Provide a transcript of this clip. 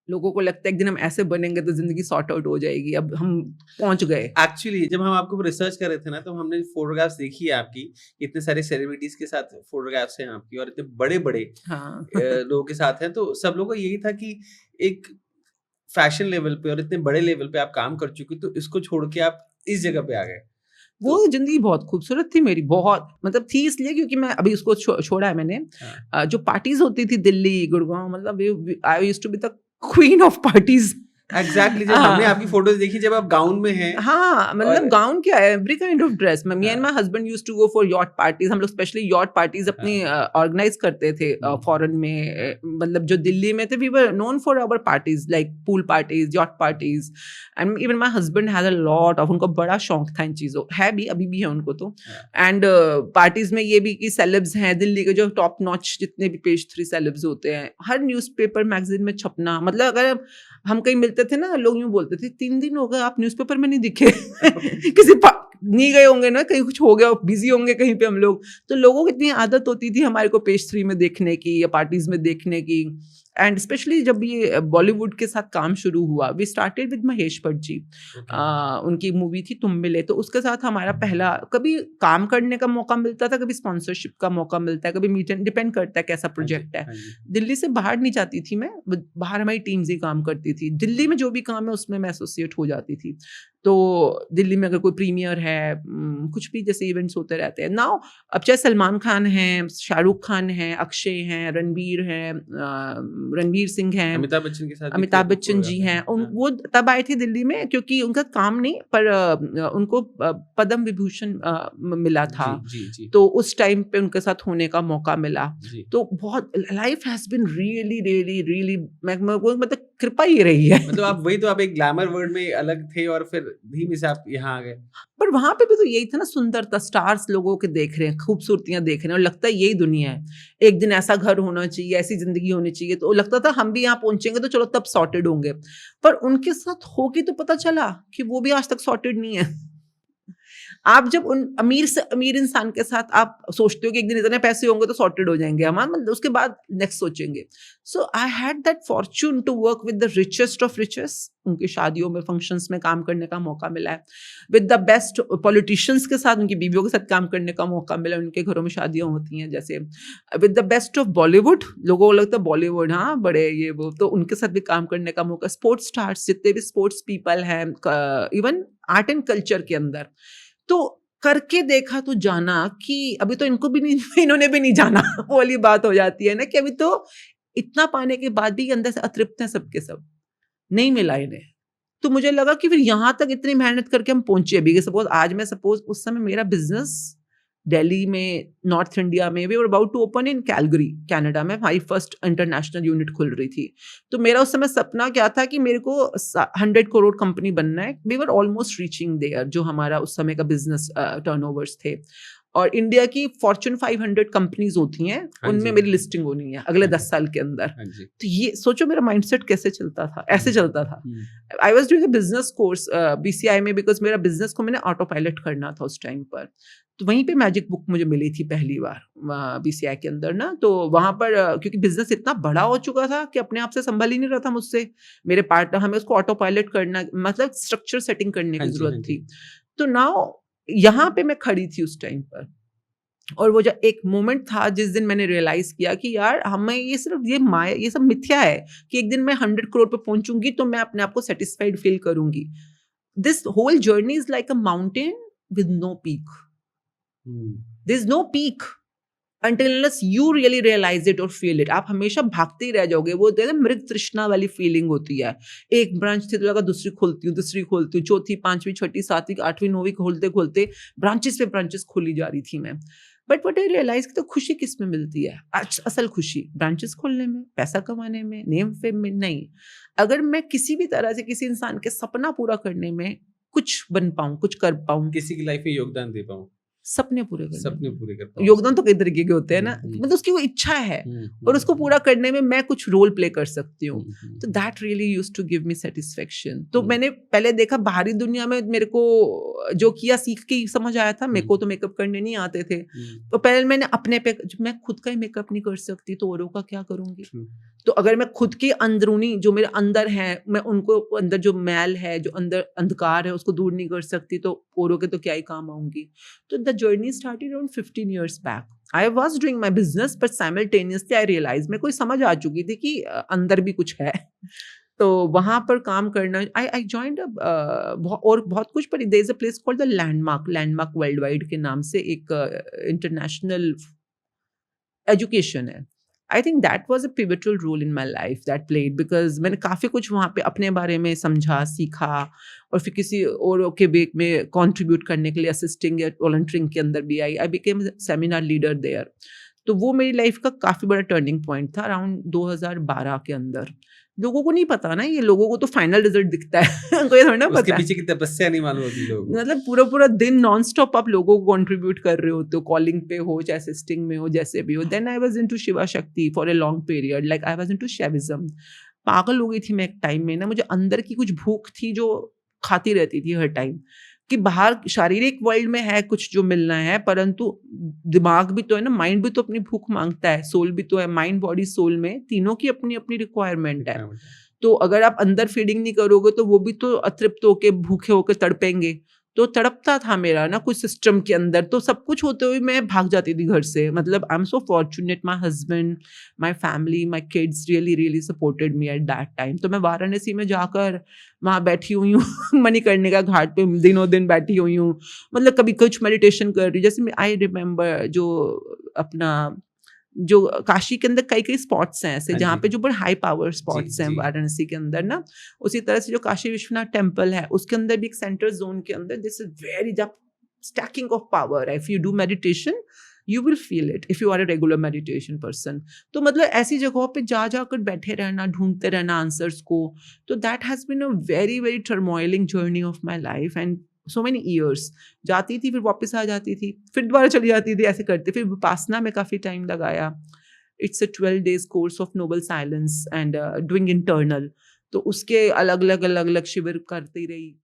लोगों को लगता है एक दिन हम ऐसे बनेंगे तो जिंदगी सॉर्ट आउट हो जाएगी, अब हम पहुंच गए। एक्चुअली जब हम आपको रिसर्च कर रहे थे ना, तो हमने फोटोग्राफ्स देखी है आपकी, इतने सारे सेलिब्रिटीज के साथ फोटोग्राफ्स हैं आपकी, और इतने बड़े बड़े हाँ लोगों के साथ हैं, तो सब लोगों को यही था कि एक फैशन लेवल पे और इतने बड़े लेवल पे आप काम कर चुकी, तो इसको छोड़ के आप इस जगह पे आ गए। वो तो जिंदगी बहुत खूबसूरत थी मेरी, बहुत मतलब थी इसलिए क्योंकि मैं अभी उसको छोड़ा है मैंने। हाँ, जो पार्टीज होती थी दिल्ली गुड़गांव, मतलब I used to be the queen of parties. Exactly जब हमने आपकी फोटोज देखी जब आप गाउन में हैं, हाँ, और मतलब गाउन क्या है, every kind of dress. Me and हाँ, my husband used to go for yacht parties. हम लोग स्पेशली यॉट पार्टीज अपनी हाँ, ऑर्गेनाइज करते थे हम्म, फॉरेन में। मतलब जो दिल्ली में थे, we were known for our parties like pool parties, yacht parties. And even my husband has a lot of, उनको बड़ा शौक था इन चीजों, है भी, अभी भी है उनको तो। हाँ, एंड पार्टीज में ये भी कि सेलेब्स हैं दिल्ली के जो टॉप नॉच जितने भी पेज 3 सेलेब्स होते हैं, हर न्यूज़पेपर मैगजीन में छपना। मतलब अगर हम कहीं मिलते थे ना, लोग यूं बोलते थे 3 दिन हो गए आप न्यूज़पेपर में नहीं दिखे। नहीं गए होंगे ना, कहीं कुछ हो गया, बिजी होंगे कहीं पे हम लोग। तो लोगों को इतनी आदत होती थी हमारे को पेज 3 में देखने की या पार्टीज में देखने की। एंड स्पेशली जब ये बॉलीवुड के साथ काम शुरू हुआ, we started with Mahesh Bhatt ji. Okay, उनकी मूवी थी तुम मिले, तो उसके साथ हमारा पहला, कभी काम करने का मौका मिलता था, कभी स्पॉन्सरशिप का मौका मिलता है, कभी मीट एंड, डिपेंड करता है कैसा हाँ जी, प्रोजेक्ट है। हाँ जी, दिल्ली से बाहर नहीं जाती थी मैं, बाहर हमारी टीम्स ही काम करती थी। दिल्ली में जो भी काम है उसमें मैं एसोसिएट हो जाती थी। तो दिल्ली में अगर कोई प्रीमियर है, कुछ भी जैसे इवेंट्स होते रहते हैं नाउ, अब चाहे सलमान खान हैं, शाहरुख खान हैं, अक्षय हैं, रणवीर हैं, रणवीर सिंह हैं, अमिताभ बच्चन के साथ भी अमिताभ बच्चन जी फोटोग्राफ है, हैं, हाँ, वो तब आए थे दिल्ली में क्योंकि उनका काम नहीं, पर उनको पद्म विभूषण मिला था। जी, जी, जी, तो उस टाइम पे उनके साथ होने का मौका मिला। जी। तो बहुत life has been really really really, मैं मतलब कृपा ही रही है। मतलब आप वही तो, आप एक ग्लैमर वर्ल्ड में अलग थे और फिर धीमे से आप यहाँ आ गए। पर वहां पे भी तो यही था ना, सुंदरता, स्टार्स लोगों के देख रहे हैं, खूबसूरतियां देख रहे हैं, और लगता है यही दुनिया है। एक दिन ऐसा घर होना चाहिए, ऐसी जिंदगी होनी चाहिए, तो लगता था हम भी यहाँ पहुंचेंगे तो चलो तब सॉर्टेड होंगे। पर उनके साथ होके तो पता चला कि वो भी आज तक सॉर्टेड नहीं है। आप जब उन अमीर से अमीर इंसान के साथ आप सोचते हो कि एक दिन इतने पैसे होंगे तो सॉर्टेड हो जाएंगे हम, मतलब उसके बाद नेक्स्ट सोचेंगे। So I had that fortune to work with the richest of richest. उनकी शादियों में, फंक्शंस में काम करने का मौका मिला है। विद द बेस्ट पॉलिटिशियंस के साथ, उनकी बीवियों के साथ काम करने का मौका मिला, उनके घरों में शादियां होती हैं जैसे। With the best of Bollywood, लोगों को लगता है बॉलीवुड हाँ बड़े ये वो, तो उनके साथ भी काम करने का मौका। स्पोर्ट्स स्टार्स, जितने भी स्पोर्ट्स पीपल हैं, इवन आर्ट एंड कल्चर के अंदर, तो करके देखा तो जाना कि अभी तो इनको भी नहीं, इन्होंने भी नहीं जाना। वो वाली बात हो जाती है ना कि अभी तो इतना पाने के बाद भी अंदर से अतृप्त है सबके सब, नहीं मिला इन्हें। तो मुझे लगा कि फिर यहाँ तक इतनी मेहनत करके हम पहुंचे भी, सपोज आज मैं, सपोज उस समय मेरा बिजनेस दिल्ली में, नॉर्थ इंडिया में, we were about to open in Calgary Canada में, हमारी फर्स्ट इंटरनेशनल यूनिट खुल रही थी। तो मेरा उस समय सपना क्या था कि मेरे को 100 करोड़ कंपनी बनना है। We were almost reaching there, जो हमारा उस समय का बिजनेस टर्नओवर्स थे। और इंडिया की फॉर्च्यून 500 कंपनीज होती हैं, हाँ उनमें जी, मेरी लिस्टिंग होनी है अगले हाँ 10 साल के अंदर। हाँ जी। तो ये सोचो मेरा माइंडसेट कैसे चलता था, ऐसे चलता था। Hmm, I was doing a business course BCI में, बिकॉज मेरा बिजनेस को मैंने ऑटो पायलट करना था उस टाइम पर। तो वहीं पे मैजिक बुक मुझे मिली थी पहली बार बीसीआई के अंदर ना। तो वहां पर क्योंकि बिजनेस इतना बड़ा हो चुका था कि अपने आप से संभल ही नहीं रहा था मुझसे, मेरे पार्टनर, हमें उसको ऑटो पायलट करना, मतलब स्ट्रक्चर सेटिंग करने हाँ की जी, हाँ जरूरत जी। थी। तो नाउ यहाँ पे मैं खड़ी थी उस टाइम पर, और वो जो एक मोमेंट था जिस दिन मैंने रियलाइज किया कि यार हमें ये सिर्फ ये माया, ये सब मिथ्या है कि एक दिन मैं 100 करोड़ पे पहुंचूंगी तो मैं अपने आप को सेटिस्फाइड फील करूंगी। This whole journey is like a mountain with no peak. Hmm, this no peak until unless you really realize it or feel it। आप हमेशा भागते ही रह जाओगे। वो मृग तृष्णा वाली फीलिंग होती है। एक ब्रांच थी तो लगा दूसरी खोलती हूँ, दूसरी खोलती हूँ, चौथी, पांचवी, छठी, सातवीं, आठवीं, नौवीं खोलते खोलते ब्रांचेस पे ब्रांचेस खोली जा रही थी मैं। बट वट आई रियलाइज, तो खुशी किस में मिलती है? असल खुशी ब्रांचेस खोलने में, पैसा कमाने में, नेम फेम में नहीं। अगर मैं किसी भी तरह से किसी इंसान के सपना पूरा करने में कुछ बन पाऊं, कुछ कर पाऊं, किसी की लाइफ में योगदान दे पाऊँ, सपने पूरे करने सपने में। पूरे कर पाऊँ उसके। योगदान तो कई तरीके के होते हैं हुँ, ना, हुँ, मतलब उसकी वो इच्छा है हुँ, और हुँ, उसको पूरा करने में मैं कुछ रोल प्ले कर सकती हूँ। हुँ, हुँ, तो हुँ, that really used to give me satisfaction. तो हुँ, मैंने पहले देखा बाहरी दुनिया में, मेरे को जो किया सीख के ही समझ आया था, मेरे हुँ, को तो मेकअप करने नहीं आते थे। हुँ, तो पहले मैंने अपने पे, जब मैं खुद का ही मेकअप नहीं कर सकती तो औरों का क्या करूंगी? ट्रू, तो अगर मैं खुद की अंदरूनी जो मेरे अंदर है, मैं उनको अंदर जो मैल है, जो अंदर अंधकार है, उसको दूर नहीं कर सकती, तो औरों के तो क्या ही काम आऊँगी। तो the journey started around 15 years back. I was doing my business but simultaneously I realise, मेरे को ये समझ आ चुकी थी कि अंदर भी कुछ है। तो वहाँ पर काम करना, आई जॉइन्ड और बहुत कुछ, पर there is a place called the Landmark Worldwide के नाम से एक इंटरनेशनल एजुकेशन है। I think that was a pivotal role in my life that played, because मैंने काफ़ी कुछ वहाँ पे अपने बारे में समझा, सीखा, और फिर किसी और के वेक में कंट्रीब्यूट करने के लिए असिस्टिंग या वॉलंटियरिंग के अंदर भी I became seminar leader there. तो वो मेरी लाइफ का काफ़ी बड़ा टर्निंग पॉइंट था अराउंड 2012 के अंदर। लोगों को नहीं पता ना, ये लोगों को तो फाइनल रिजल्ट दिखता है। उनको ये थोड़ी ना उसके पता है। पीछे की तपस्या नहीं मालूम होती लोगों को। मतलब पूरा-पूरा दिन नॉन स्टॉप आप लोगों को कंट्रीब्यूट कर रहे होते हो, कॉलिंग पे हो, चाहे असिस्टिंग में हो, जैसे भी हो। Then I was into Shiva Shakti for a long period, like I was into Shaivism. पागल हो गई थी मैं एक टाइम में ना, मुझे अंदर की कुछ भूख थी जो खाती रहती थी हर टाइम, कि बाहर शारीरिक वर्ल्ड में है कुछ जो मिलना है, परंतु दिमाग भी तो है ना, माइंड भी तो अपनी भूख माँगता है, सोल भी तो है, माइंड, बॉडी, सोल में तीनों की अपनी-अपनी रिक्वायरमेंट है। तो अगर आप अंदर फीडिंग नहीं करोगे तो वो भी तो अतृप्त होके, भूखे होके तड़पेंगे। तो तड़पता था मेरा ना कुछ सिस्टम के अंदर, तो सब कुछ होते हुए मैं भाग जाती थी घर से। मतलब I am so fortunate, my husband, my family, my kids really supported me at that time. तो मैं वाराणसी में जाकर वहाँ बैठी हुई हूँ मणिकर्णिका घाट पे दिनों दिन बैठी हुई हूँ। मतलब कभी कुछ मेडिटेशन कर रही हूँ, जैसे आई रिमेंबर जो अपना जो काशी के अंदर कई-कई स्पॉट्स हैं ऐसे, हाँ जहाँ जी। पे जो बड़े हाई पावर जी, स्पॉट्स हैं जी। वाराणसी के अंदर ना, उसी तरह से जो काशी विश्वनाथ टेम्पल है, उसके अंदर भी एक सेंट्रल ज़ोन के अंदर this is very the stacking of power. If you do meditation, you will feel it if you are a regular meditation person. तो मतलब ऐसी जगहों पे जा-जाकर बैठे रहना, ढूँढते रहना आंसर्स को, तो that has been a very turmoiling journey of my life and so many years. जाती थी, फिर वापस आ जाती थी, फिर दोबारा चली जाती थी, ऐसे करते। फिर विपासना में काफ़ी टाइम लगाया। It's a 12 days course of noble silence and doing internal. तो उसके अलग-अलग शिविर करती रही।